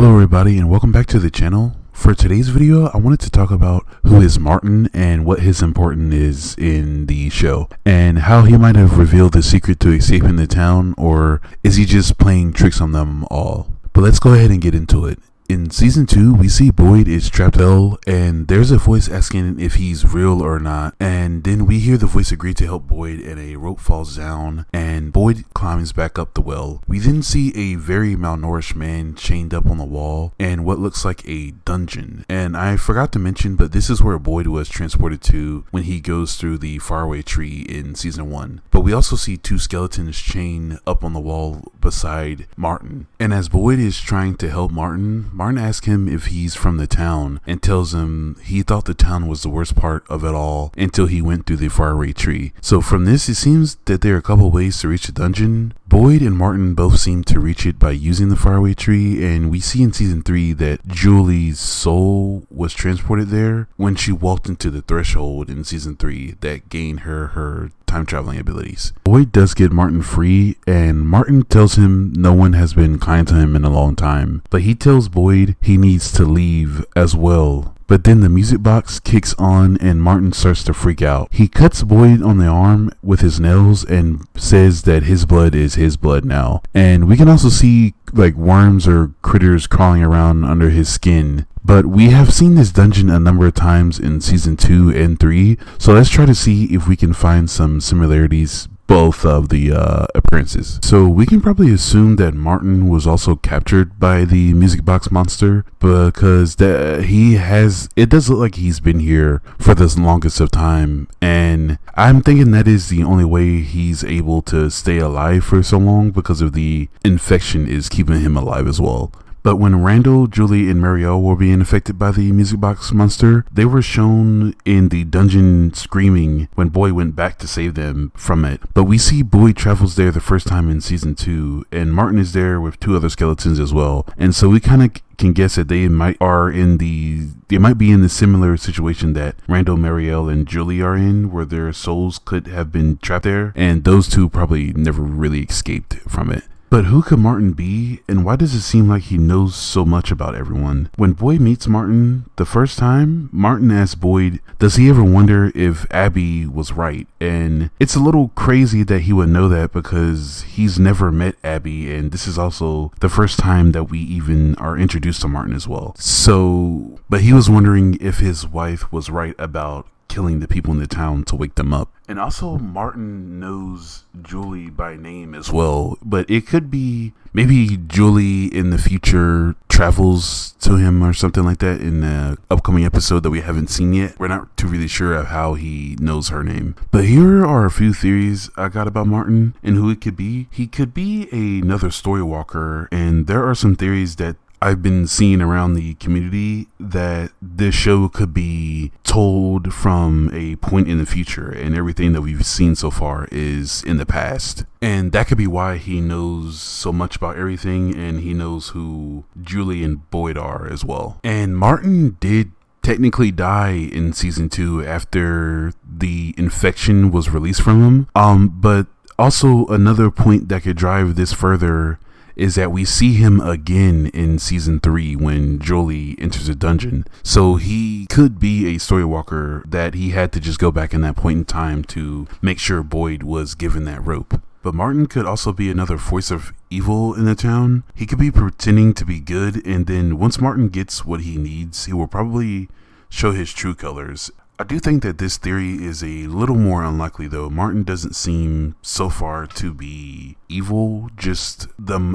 Hello everybody and welcome back to the channel. For today's video, I wanted to talk about who is Martin and what his importance is in the show, and how he might have revealed the secret to escaping the town, or is he just playing tricks on them all? But let's go ahead and get into it. In season 2, we see Boyd is trapped in hell, and there's a voice asking if he's real or not, and then we hear the voice agree to help Boyd, and a rope falls down, and Boyd climbs back up the well. We then see a very malnourished man chained up on the wall, and what looks like a dungeon. And I forgot to mention, but this is where Boyd was transported to when he goes through the faraway tree in season 1. But we also see two skeletons chained up on the wall beside Martin. And as Boyd is trying to help Martin asks him if he's from the town and tells him he thought the town was the worst part of it all until he went through the faraway tree. So from this, it seems that there are a couple ways to reach the dungeon. Boyd and Martin both seem to reach it by using the faraway tree, and we see in season 3 that Julie's soul was transported there when she walked into the threshold in season 3 that gained her time traveling abilities. Boyd does get Martin free, and Martin tells him no one has been kind to him in a long time, but he tells Boyd he needs to leave as well. But then the music box kicks on and Martin starts to freak out. He cuts Boyd on the arm with his nails and says that his blood is his blood now. And we can also see like worms or critters crawling around under his skin. But we have seen this dungeon a number of times in season 2 and 3, so let's try to see if we can find some similarities both of the appearances. So we can probably assume that Martin was also captured by the music box monster, because it does look like he's been here for the longest of time, and I'm thinking that is the only way he's able to stay alive for so long, because of the infection is keeping him alive as well. But when Randall, Julie, and Marielle were being affected by the music box monster, they were shown in the dungeon screaming when Boyd went back to save them from it. But we see Boyd travels there the first time in season 2, and Martin is there with 2 other skeletons as well. And so we kind of can guess that they might be in the similar situation that Randall, Marielle, and Julie are in, where their souls could have been trapped there, and those 2 probably never really escaped from it. But who could Martin be, and why does it seem like he knows so much about everyone? When Boyd meets Martin the first time, Martin asks Boyd, does he ever wonder if Abby was right? And it's a little crazy that he would know that, because he's never met Abby, and this is also the first time that we even are introduced to Martin as well. So, but he was wondering if his wife was right about killing the people in the town to wake them up. And also Martin knows Julie by name as well, but it could be maybe Julie in the future travels to him or something like that in the upcoming episode that we haven't seen yet. We're not too really sure of how he knows her name. But here are a few theories I got about Martin and who it could be. He could be another Storywalker, and there are some theories that I've been seeing around the community that this show could be told from a point in the future, and everything that we've seen so far is in the past. And that could be why he knows so much about everything, and he knows who Julie and Boyd are as well. And Martin did technically die in season 2 after the infection was released from him. But also another point that could drive this further is that we see him again in season 3 when Julie enters a dungeon. So he could be a Storywalker that he had to just go back in that point in time to make sure Boyd was given that rope. But Martin could also be another voice of evil in the town. He could be pretending to be good, and then once Martin gets what he needs, he will probably show his true colors. I do think that this theory is a little more unlikely though. Martin doesn't seem so far to be evil, just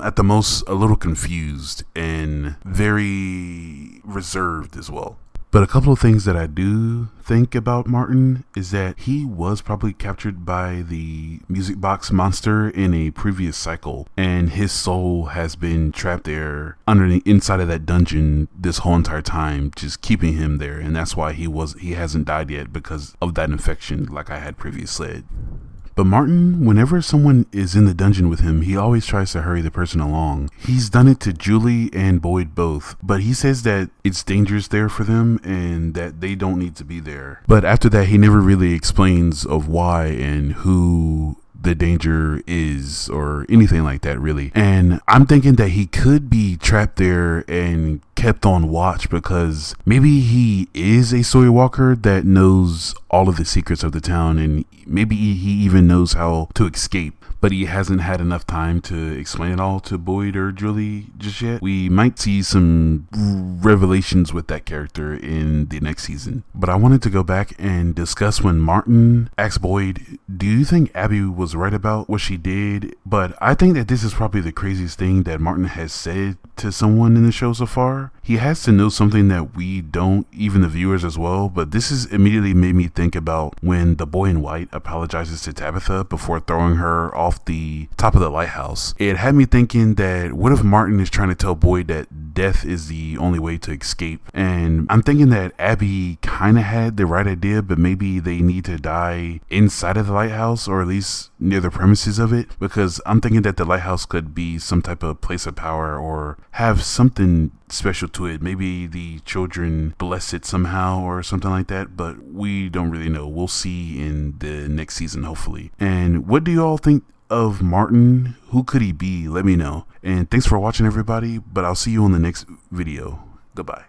at the most a little confused and very reserved as well. But a couple of things that I do think about Martin is that he was probably captured by the music box monster in a previous cycle, and his soul has been trapped there inside of that dungeon this whole entire time, just keeping him there, and that's why he hasn't died yet, because of that infection, like I had previously said. But Martin, whenever someone is in the dungeon with him, he always tries to hurry the person along. He's done it to Julie and Boyd both, but he says that it's dangerous there for them and that they don't need to be there. But after that, he never really explains of why and who the danger is or anything like that, really. And I'm thinking that he could be trapped there and kept on watch because maybe he is a Storywalker that knows all of the secrets of the town, and maybe he even knows how to escape, but he hasn't had enough time to explain it all to Boyd or Julie just yet. We might see some revelations with that character in the next season. But I wanted to go back and discuss when Martin asked Boyd, do you think Abby was right about what she did? But I think that this is probably the craziest thing that Martin has said to someone in the show so far. He has to know something that we don't, even the viewers as well. But this has immediately made me think about when the boy in white apologizes to Tabitha before throwing her off the top of the lighthouse. It had me thinking that what if Martin is trying to tell Boyd that death is the only way to escape? And I'm thinking that Abby kind of had the right idea, but maybe they need to die inside of the lighthouse, or at least near the premises of it, because I'm thinking that the lighthouse could be some type of place of power or have something special to it. Maybe the children bless it somehow or something like that, but we don't really know. We'll see in the next season, hopefully. And what do you all think of Martin? Who could he be? Let me know. And thanks for watching, everybody, but I'll see you on the next video. Goodbye.